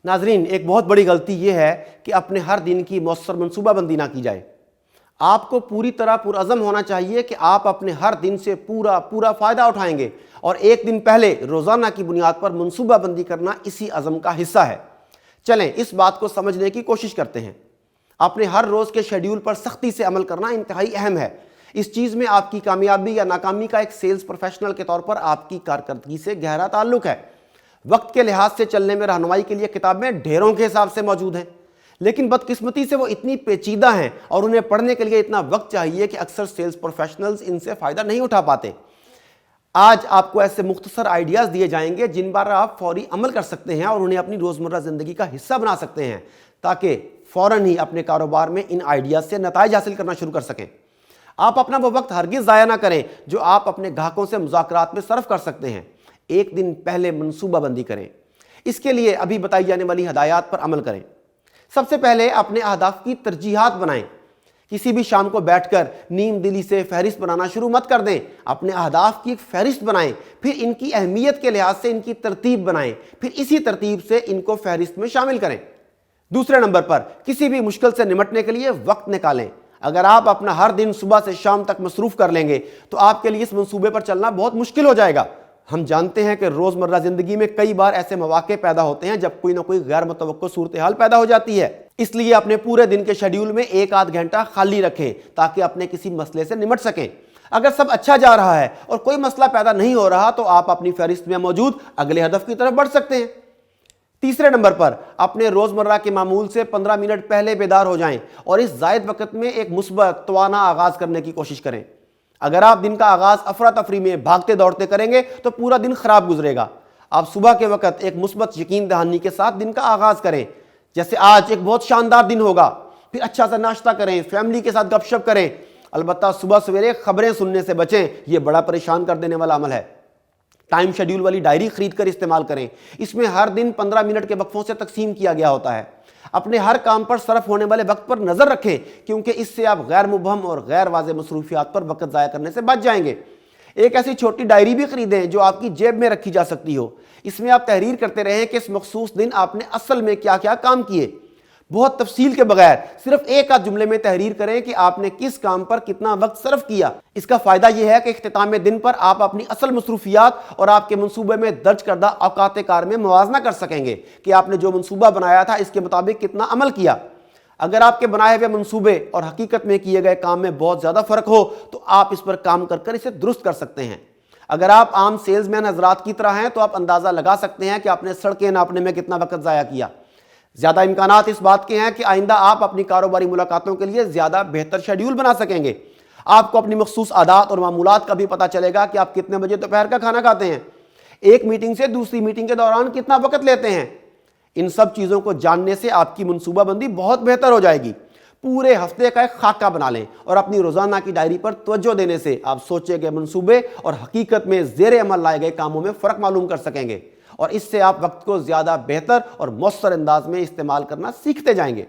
नाजरीन, एक बहुत बड़ी गलती ये है कि अपने हर दिन की मौसर मनसूबा बंदी ना की जाए। आपको पूरी तरह पुरअज़म होना चाहिए कि आप अपने हर दिन से पूरा पूरा फ़ायदा उठाएंगे और एक दिन पहले रोज़ाना की बुनियाद पर मनसूबा बंदी करना इसी अज़म का हिस्सा है। चलें इस बात को समझने की कोशिश करते हैं। अपने हर रोज़ के शेड्यूल पर सख्ती से अमल करना इंतहाई अहम है। इस चीज़ में आपकी कामयाबी या नाकामी का एक सेल्स प्रोफेशनल के तौर पर आपकी कारकर्दगी से गहरा ताल्लुक है। वक्त के लिहाज से चलने में रहनुमाई के लिए किताबें ढेरों के हिसाब से मौजूद हैं, लेकिन बदकिस्मती से वो इतनी पेचीदा हैं और उन्हें पढ़ने के लिए इतना वक्त चाहिए कि अक्सर सेल्स प्रोफेशनल्स इनसे फ़ायदा नहीं उठा पाते। आज आपको ऐसे मुख्तसर आइडियाज़ दिए जाएंगे जिन पर आप फौरी अमल कर सकते हैं और उन्हें अपनी रोज़मर्रा ज़िंदगी का हिस्सा बना सकते हैं, ताकि फ़ौरन ही अपने कारोबार में इन आइडियाज़ से नताइज हासिल करना शुरू कर सकें। आप अपना वो वक्त हरगिज़ ज़ाया ना करें जो आप अपने ग्राहकों से मुज़ाकरात में सर्फ कर सकते हैं। एक दिन पहले मनसूबाबंदी करें। इसके लिए अभी बताई जाने वाली हदायत पर अमल करें। सबसे पहले अपने अहदाफ की तरजीहात बनाएं। किसी भी शाम को बैठकर नीम दिली से फहरिस्त बनाना शुरू मत कर दें। अपने अहदाफ की एक फहरिस्त बनाएं, फिर इनकी अहमियत के लिहाज से इनकी तरतीब बनाएं, फिर इसी तरतीब से इनको फहरिस्त में शामिल करें। दूसरे नंबर पर किसी भी मुश्किल से निपटने के लिए वक्त निकालें। अगर आप अपना हर दिन सुबह से शाम तक मसरूफ़ कर लेंगे तो आपके लिए इस मंसूबे पर चलना बहुत मुश्किल हो जाएगा। हम जानते हैं कि रोज़मर्रा ज़िंदगी में कई बार ऐसे मौके पैदा होते हैं जब कोई ना कोई गैर मुतवक्को सूरत हाल पैदा हो जाती है। इसलिए अपने पूरे दिन के शेड्यूल में एक आध घंटा खाली रखें ताकि अपने किसी मसले से निपट सकें। अगर सब अच्छा जा रहा है और कोई मसला पैदा नहीं हो रहा तो आप अपनी फहरिस्त में मौजूद अगले हदफ की तरफ बढ़ सकते हैं। तीसरे नंबर पर अपने रोज़मर्रा के मामूल से 15 मिनट पहले बेदार हो जाएं और इस ज़ायद वक़्त में एक मुस्बत तवाना आगाज़ करने की कोशिश करें। अगर आप दिन का आगाज़ अफरा तफरी में भागते दौड़ते करेंगे तो पूरा दिन ख़राब गुजरेगा। आप सुबह के वक़्त एक मुस्बत यकीन दहानी के साथ दिन का आगाज़ करें, जैसे आज एक बहुत शानदार दिन होगा। फिर अच्छा सा नाश्ता करें, फैमिली के साथ गपशप करें। अलबत्ता सुबह सवेरे खबरें सुनने से बचें, ये बड़ा परेशान कर देने वाला अमल है। टाइम शेड्यूल वाली डायरी खरीद कर इस्तेमाल करें। इसमें हर दिन 15 मिनट के वक्फों से तकसीम किया गया होता है। अपने हर काम पर सरफ होने वाले वक्त पर नज़र रखें, क्योंकि इससे आप गैर मुबहम और गैर वाज़ेह मसरूफियात पर वक्त ज़ाया करने से बच जाएंगे। एक ऐसी छोटी डायरी भी खरीदें जो आपकी जेब में रखी जा सकती हो। इसमें आप तहरीर करते रहें कि इस मखसूस दिन आपने असल में क्या क्या काम किए। बहुत तफसील के बगैर सिर्फ एक आध जुमले में तहरीर करें कि आपने किस काम पर कितना वक्त सर्फ किया। इसका फ़ायदा यह है कि इख्तिताम दिन पर आप अपनी असल मसरूफियात और आपके मनसूबे में दर्ज करदा औकात कार में मुवाजना कर सकेंगे कि आपने जो मनसूबा बनाया था इसके मुताबिक कितना अमल किया। अगर आपके बनाए हुए मनसूबे और हकीकत में किए गए काम में बहुत ज़्यादा फ़र्क हो तो आप इस पर काम कर इसे दुरुस्त कर सकते हैं। अगर आप आम सेल्समैन हजरात की तरह हैं तो आप अंदाज़ा लगा सकते हैं कि आपने सड़कें नापने में कितना वक्त ज़ाया किया। ज़्यादा इम्कानात इस बात के हैं कि आइंदा आप अपनी कारोबारी मुलाकातों के लिए ज़्यादा बेहतर शेड्यूल बना सकेंगे। आपको अपनी मखसूस आदात और मामूलात का भी पता चलेगा कि आप कितने बजे दोपहर का खाना खाते हैं, एक मीटिंग से दूसरी मीटिंग के दौरान कितना वक्त लेते हैं। इन सब चीज़ों को जानने से आपकी मनसूबाबंदी बहुत बेहतर हो जाएगी। पूरे हफ्ते का एक खाका बना लें और अपनी रोज़ाना की डायरी पर तवज्जो देने से आप सोचे गए मनसूबे और हकीकत में ज़ेरे अमल लाए गए कामों में फ़र्क मालूम कर सकेंगे और इससे आप वक्त को ज़्यादा बेहतर और मौसर अंदाज में इस्तेमाल करना सीखते जाएंगे।